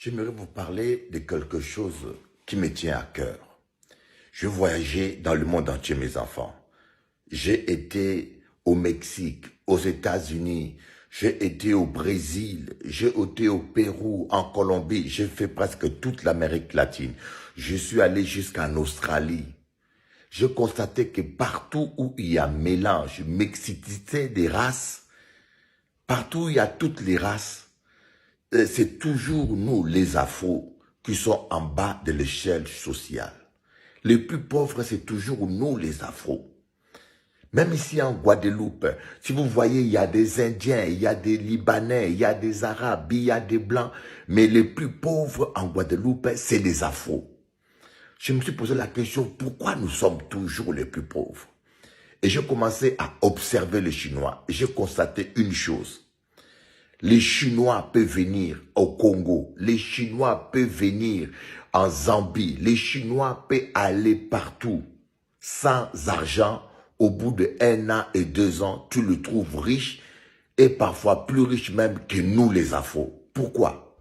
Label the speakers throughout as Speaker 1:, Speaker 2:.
Speaker 1: J'aimerais vous parler de quelque chose qui me tient à cœur. Je voyageais dans le monde entier, mes enfants. J'ai été au Mexique, aux États-Unis, j'ai été au Brésil, j'ai été au Pérou, en Colombie, j'ai fait presque toute l'Amérique latine. Je suis allé jusqu'en Australie. Je constatais que partout où il y a mélange, mixité des races, partout où il y a toutes les races, c'est toujours nous, les Afros, qui sont en bas de l'échelle sociale. Les plus pauvres, c'est toujours nous, les Afros. Même ici en Guadeloupe, si vous voyez, il y a des Indiens, il y a des Libanais, il y a des Arabes, il y a des Blancs, mais les plus pauvres en Guadeloupe, c'est les Afros. Je me suis posé la question, pourquoi nous sommes toujours les plus pauvres? Et j'ai commencé à observer les Chinois. Et j'ai constaté une chose. Les Chinois peuvent venir au Congo. Les Chinois peuvent venir en Zambie. Les Chinois peuvent aller partout. Sans argent, au bout de 1 an et 2 ans, tu le trouves riche et parfois plus riche même que nous les Afros. Pourquoi?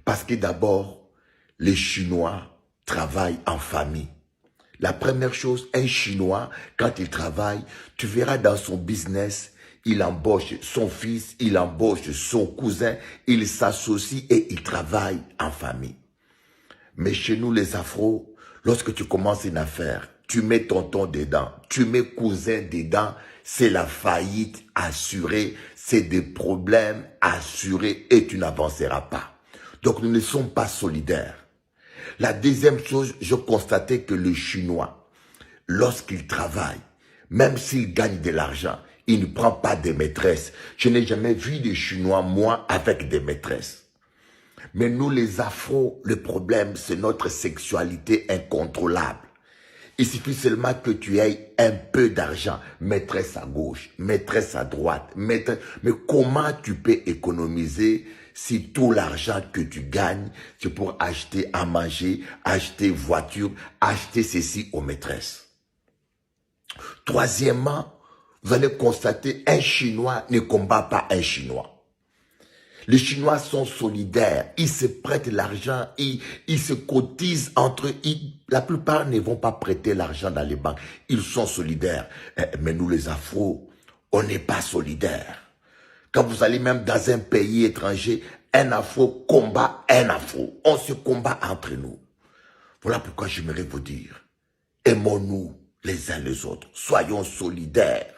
Speaker 1: Parce que d'abord, les Chinois travaillent en famille. La première chose, un Chinois, quand il travaille, tu verras dans son business, il embauche son fils, il embauche son cousin, il s'associe et il travaille en famille. Mais chez nous les Afros, lorsque tu commences une affaire, tu mets tonton dedans, tu mets cousin dedans, c'est la faillite assurée, c'est des problèmes assurés et tu n'avanceras pas. Donc nous ne sommes pas solidaires. La deuxième chose, je constatais que le Chinois, lorsqu'il travaille, même s'il gagne de l'argent, il ne prend pas de maîtresses. Je n'ai jamais vu des Chinois, moi, avec des maîtresses. Mais nous, les Afros, le problème, c'est notre sexualité incontrôlable. Il suffit seulement que tu aies un peu d'argent, maîtresse à gauche, maîtresse à droite, maîtresse... Mais comment tu peux économiser si tout l'argent que tu gagnes, c'est pour acheter à manger, acheter voiture, acheter ceci aux maîtresses? Troisièmement, vous allez constater un Chinois ne combat pas un Chinois. Les Chinois sont solidaires, ils se prêtent l'argent, ils se cotisent entre eux. La plupart ne vont pas prêter l'argent dans les banques, ils sont solidaires. Mais nous les Afros, on n'est pas solidaires. Quand vous allez même dans un pays étranger, un Afro combat un Afro. On se combat entre nous. Voilà pourquoi j'aimerais vous dire, aimons-nous les uns les autres, soyons solidaires.